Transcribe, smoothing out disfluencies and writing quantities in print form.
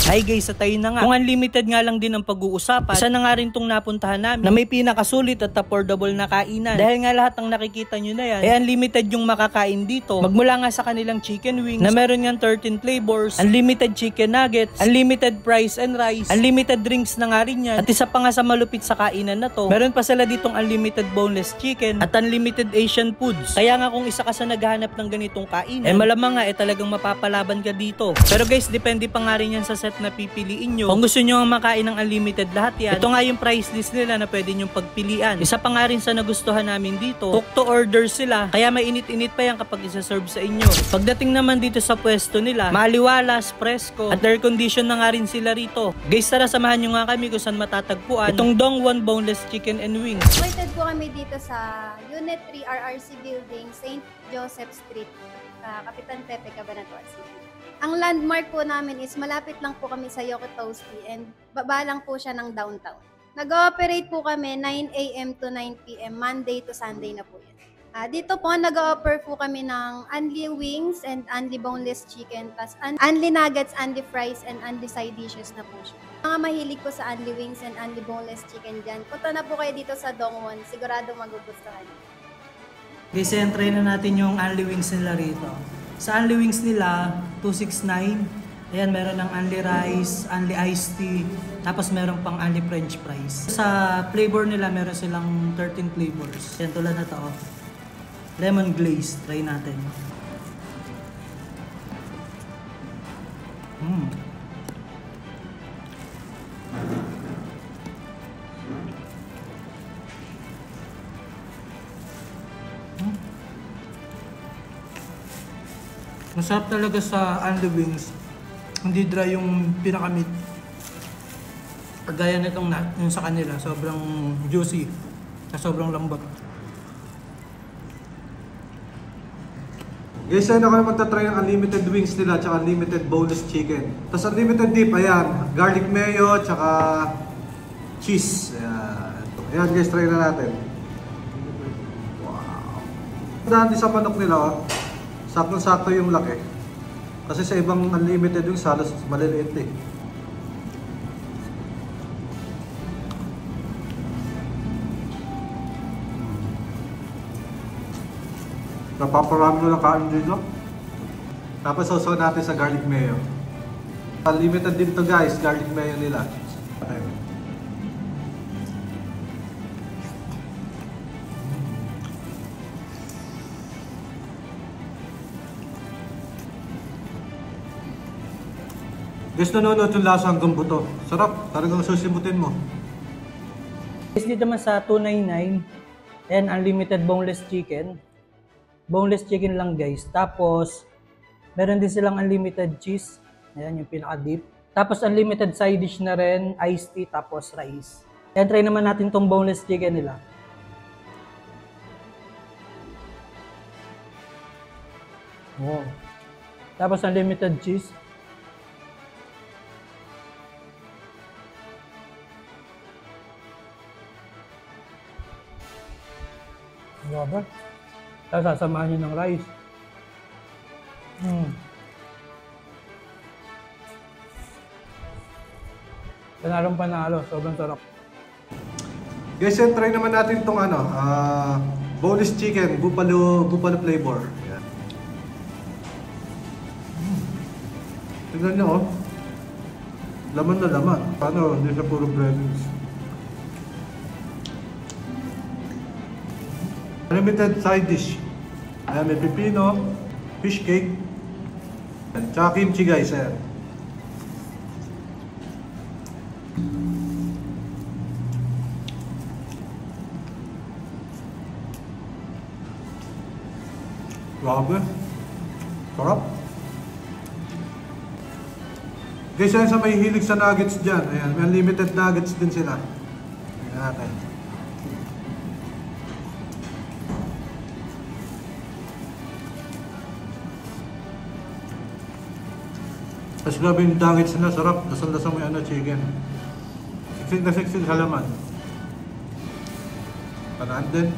Hi guys, at ayun na nga. Kung unlimited nga lang din ang pag-uusapan, isa na nga rin tong napuntahan namin na may pinakasulit at affordable na kainan. Dahil nga lahat ng nakikita nyo na yan, ay unlimited yung makakain dito. Magmula nga sa kanilang chicken wings na meron nga 13 flavors, unlimited chicken nuggets, unlimited fries and rice, unlimited drinks na nga rin yan. At isa pa nga sa malupit sa kainan na to, meron pa sila ditong unlimited boneless chicken at unlimited Asian foods. Kaya nga kung isa ka sa naghahanap ng ganitong kainan, eh malamang nga talagang mapapalaban ka dito. Pero guys, depende pa nga rin yan sa set na pipiliin nyo. Kung gusto nyo nga makain ng unlimited lahat yan, ito nga yung price list nila na pwede nyong pagpilian. Isa pa nga rin sa nagustuhan namin dito, cook to order sila, kaya mainit-init pa yan kapag isa-serve sa inyo. Pagdating naman dito sa pwesto nila, maliwalas, presko, at air condition na nga rin sila rito. Guys, tara samahan nyo nga kami kung saan matatagpuan itong Dongwon Boneless Chicken and Wings. Located po kami dito sa Unit 3 RRC Building, St. Joseph Street, Kapitan Pepe, Cabanatuan City. Ang landmark po namin is malapit lang po kami sa Yokotoski and baba lang po siya ng downtown. Nag-ooperate po kami 9 AM to 9 PM, Monday to Sunday na po yan. Dito po, nag-offer po kami ng unli wings and unli boneless chicken, plus unli nuggets, unli fries, and unli side dishes na po siya. Mga mahilig po sa unli wings and unli boneless chicken dyan, punta na po kayo dito sa Dongwon, sigurado magugustuhan. Guys, try na natin yung unli wings nila rito. Sa unli wings nila, 269. Ayan, meron ng unli rice, unli iced tea, tapos meron pang unli french fries. Sa flavor nila, meron silang 13 flavors. Ayan, tulad na to. Lemon glaze, try natin. Masarap talaga sa unli wings. Hindi dry yung pinakamit. Kagaya nitong yung sa kanila, sobrang juicy. Sobrang lambot. Guys, ayun ako magta-try ng unlimited wings nila tsaka unlimited boneless chicken. Tapos unlimited dip, ayan, garlic mayo tsaka cheese. Ayan guys, try na natin. Wow. Dahil sa manok nila, oh, saktong-sakto yung laki. Kasi sa ibang unlimited wings, halos maliliit eh. Napaparami ko ng kain dito. Tapos sausaw natin sa garlic mayo. Unlimited din to guys, garlic mayo nila. Okay. Guys, nanonood yung lasa hanggang buto. Sarap, talagang susimutin mo. Guys, dito naman sa 299 and unlimited boneless chicken. Boneless chicken lang guys. Tapos, meron din silang unlimited cheese. Ayan, yung pinaka-deep. Tapos, unlimited side dish na rin, iced tea, tapos rice. Ayan, try naman natin tong boneless chicken nila. Wow. Tapos, unlimited cheese. Grabe. Tapos sasamahan nyo ng rice. Panalo. Sobrang sarap. Guys, try naman natin itong boneless chicken, buffalo flavor. Ayan. Tignan nyo, oh. Laman na laman. Paano? Hindi siya puro breadings. Unlimited side dish. Ayan, may pipino, fish cake, at saka kimchi guys. Ayan. Grabe. Sarap. Guys, yan sa may hilig sa nuggets dyan. Ayan, may unlimited nuggets din sila. Ayan natin. Tapos grabe yung nuggets nila, sarap. Lasang-lasa mo yung chicken. Siksik na siksik sa laman. Panaan din.